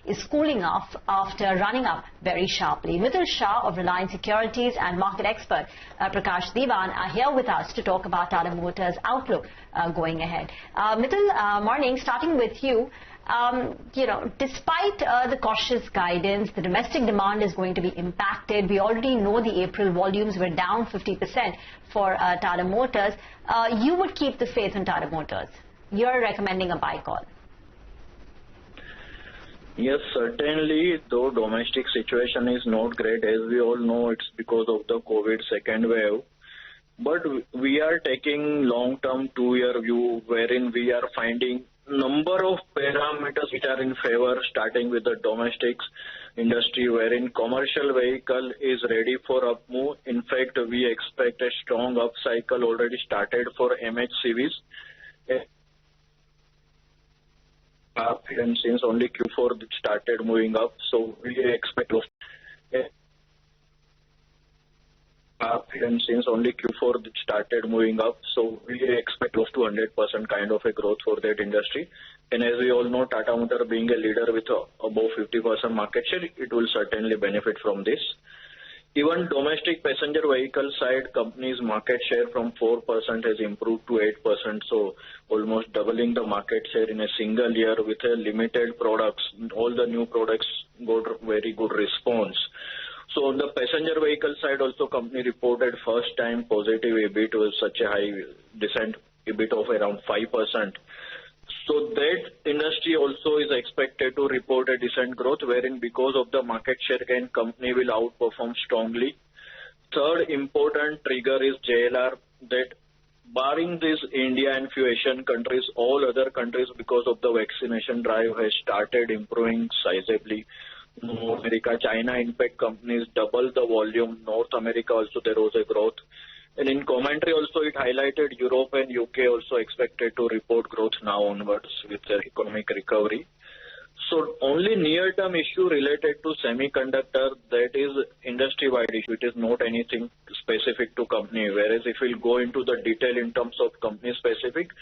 is cooling off after running up very sharply. Mitul Shah of Reliance Securities and market expert Prakash Diwan are here with us to talk about Tata Motors' outlook going ahead. Mitul, morning. Starting with you. Despite the cautious guidance, the domestic demand is going to be impacted. We already know the April volumes were down 50% for Tata Motors. You would keep the faith in Tata Motors. You're recommending a buy call. Yes, certainly, though domestic situation is not great, as we all know, it's because of the COVID second wave. But we are taking long-term 2-year view wherein we are finding number of parameters which are in favor, starting with the domestic industry wherein commercial vehicle is ready for up move. In fact, we expect a strong up cycle already started for MHCVs. And since only Q4 it started moving up, so we expect and since only Q4 it started moving up, so we expect close to 100% kind of a growth for that industry. And as we all know, Tata Motors being a leader with above 50% market share, it will certainly benefit from this. Even domestic passenger vehicle side, company's market share from 4% has improved to 8%, so almost doubling the market share in a single year with a limited products. All the new products got very good response. So on the passenger vehicle side also, company reported first time positive EBIT with such a high decent EBIT of around 5%. So that industry also is expected to report a decent growth, wherein because of the market share gain, company will outperform strongly. Third important trigger is JLR, that barring this India and few Asian countries, all other countries because of the vaccination drive has started improving sizably. North America, China, in fact, companies double the volume. North America also there was a growth. And in commentary also it highlighted Europe and UK also expected to report growth now onwards with their economic recovery. So only near-term issue related to semiconductor, that is industry-wide issue. It is not anything specific to company. Whereas if we'll go into the detail in terms of company specific,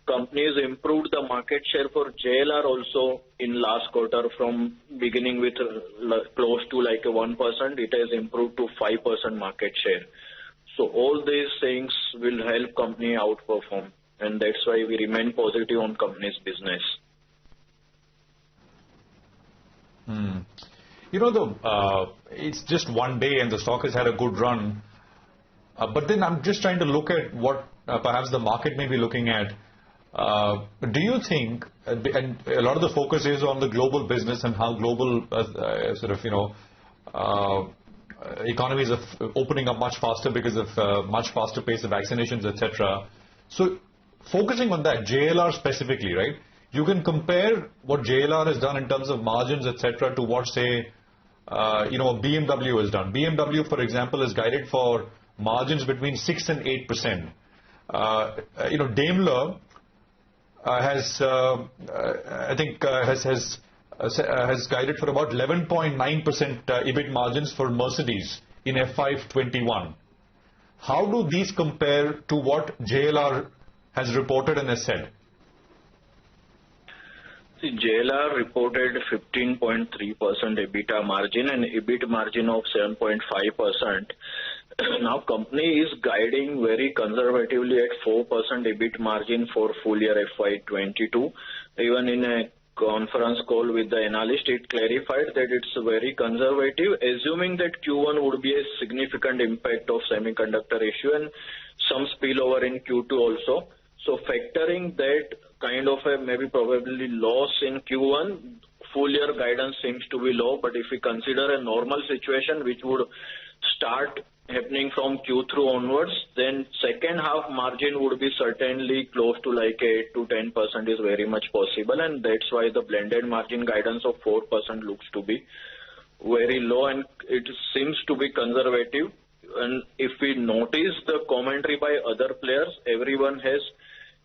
companies improved the market share for JLR also in last quarter from beginning with close to like a 1%, it has improved to 5% market share. So all these things will help company outperform, and that's why we remain positive on company's business. It's just one day and the stock has had a good run. But then I'm just trying to look at what perhaps the market may be looking at. Do you think, and a lot of the focus is on the global business and how global economies are opening up much faster because of much faster pace of vaccinations, etc. So focusing on that, JLR specifically, right? You can compare what JLR has done in terms of margins, etc., to what, say, BMW has done. BMW, for example, is guided for margins between 6 and 8%. Daimler has guided for about 11.9% EBIT margins for Mercedes in FY21. How do these compare to what JLR has reported and has said? JLR reported 15.3% EBITDA margin and EBIT margin of 7.5%. Now company is guiding very conservatively at 4% EBIT margin for full year FY22. Even in a conference call with the analyst, it clarified that it's very conservative, assuming that Q1 would be a significant impact of semiconductor issue and some spillover in Q2 also. So factoring that kind of a maybe probably loss in Q1, full year guidance seems to be low, but if we consider a normal situation which would start happening from Q3 onwards, then second half margin would be certainly close to like 8 to 10% is very much possible, and that's why the blended margin guidance of 4% looks to be very low and it seems to be conservative. And if we notice the commentary by other players, everyone has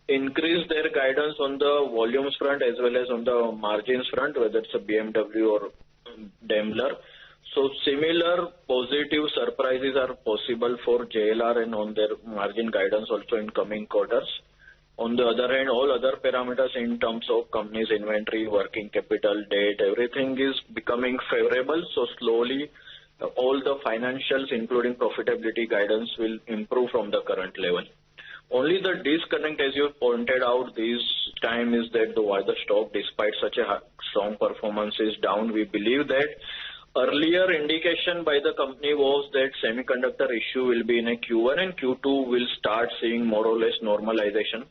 increased their guidance on the volumes front as well as on the margins front, whether it's a BMW or Daimler. So similar positive surprises are possible for JLR and on their margin guidance also in coming quarters. On the other hand, all other parameters in terms of company's inventory, working capital, debt, everything is becoming favorable. So slowly, all the financials, including profitability guidance, will improve from the current level. Only the disconnect, as you pointed out, this time is that why the stock, despite such a strong performance, is down. We believe that earlier indication by the company was that semiconductor issue will be in a Q1 and Q2 will start seeing more or less normalization,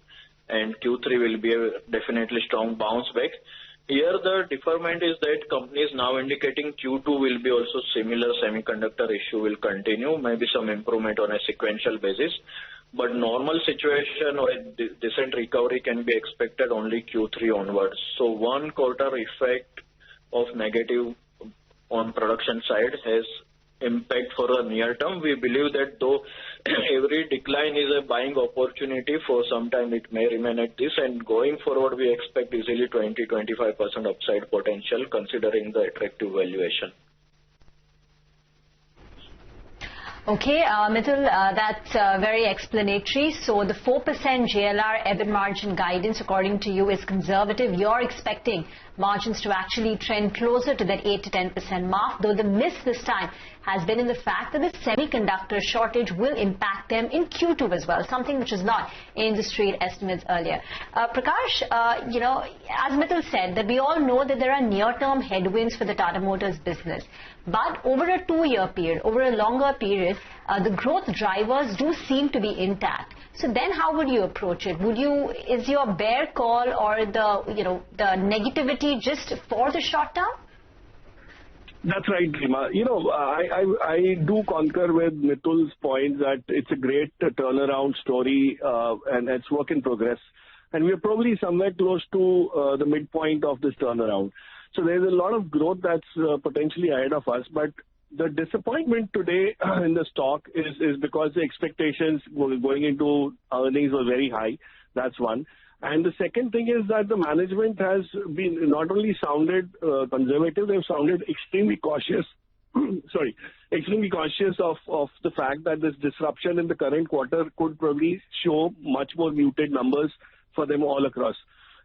and Q3 will be a definitely strong bounce back. Here the deferment is that company is now indicating Q2 will be also similar, semiconductor issue will continue, maybe some improvement on a sequential basis. But normal situation or a decent recovery can be expected only Q3 onwards. So 1 quarter effect of negative on production side has impact for the near term. We believe that though every decline is a buying opportunity, for some time it may remain at this, and going forward we expect easily 20-25% upside potential considering the attractive valuation. Okay, Mithul, that's very explanatory. So the 4% JLR EBIT margin guidance, according to you, is conservative. You're expecting margins to actually trend closer to that 8 to 10% mark, though the miss this time has been in the fact that the semiconductor shortage will impact them in Q2 as well, something which is not in the street estimates earlier. Prakash, as Mithul said, that we all know that there are near-term headwinds for the Tata Motors business. But over a 2-year period, over a longer period, the growth drivers do seem to be intact. So then how would you approach it? Is your bear call or the negativity just for the short term? That's right, Rima. I do concur with Mithul's point that it's a great turnaround story and it's work in progress. And we're probably somewhere close to the midpoint of this turnaround. So there's a lot of growth that's potentially ahead of us. But the disappointment today in the stock is because the expectations going into earnings were very high. That's one. And the second thing is that the management has been not only sounded conservative, they've sounded extremely cautious. Extremely cautious of the fact that this disruption in the current quarter could probably show much more muted numbers for them all across.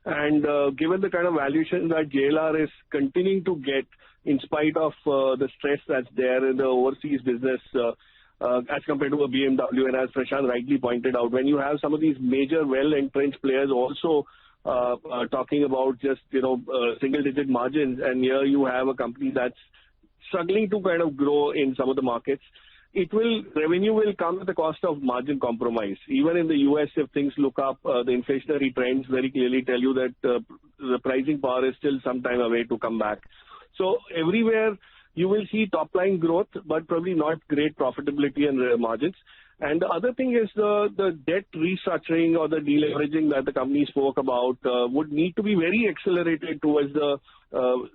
And given the kind of valuation that JLR is continuing to get in spite of the stress that's there in the overseas business as compared to a BMW, and as Prashant rightly pointed out, when you have some of these major well-entrenched players also talking about just, single-digit margins, and here you have a company that's struggling to kind of grow in some of the markets, revenue will come at the cost of margin compromise. Even in the US, if things look up, the inflationary trends very clearly tell you that the pricing power is still some time away to come back. So everywhere you will see top-line growth, but probably not great profitability and margins. And the other thing is the debt restructuring or the deleveraging that the company spoke about would need to be very accelerated towards the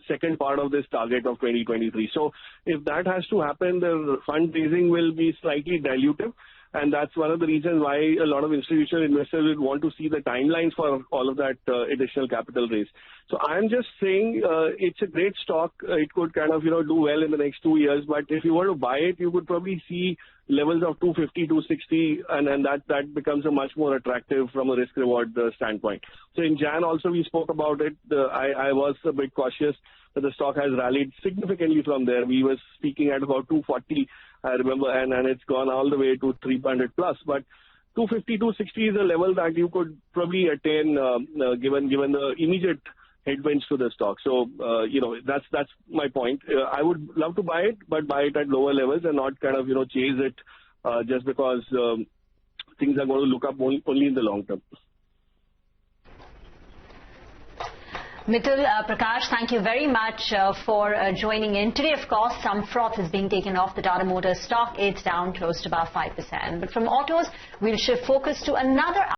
second part of this target of 2023. So if that has to happen, the fundraising will be slightly dilutive. And that's one of the reasons why a lot of institutional investors would want to see the timelines for all of that additional capital raise. So I'm just saying it's a great stock. It could kind of, do well in the next 2 years. But if you were to buy it, you could probably see levels of 250, 260, and that becomes a much more attractive from a risk-reward standpoint. So in Jan also we spoke about it. I was a bit cautious that the stock has rallied significantly from there. We were speaking at about 240. I remember, and it's gone all the way to 300 plus. But 250, 260 is a level that you could probably attain given the immediate headwinds to the stock. So, that's my point. I would love to buy it, but buy it at lower levels and not kind of, chase it just because things are going to look up only in the long term. Mithul, Prakash, thank you very much for joining in. Today, of course, some froth is being taken off the Tata Motors stock. It's down close to about 5%. But from autos, we'll shift focus to another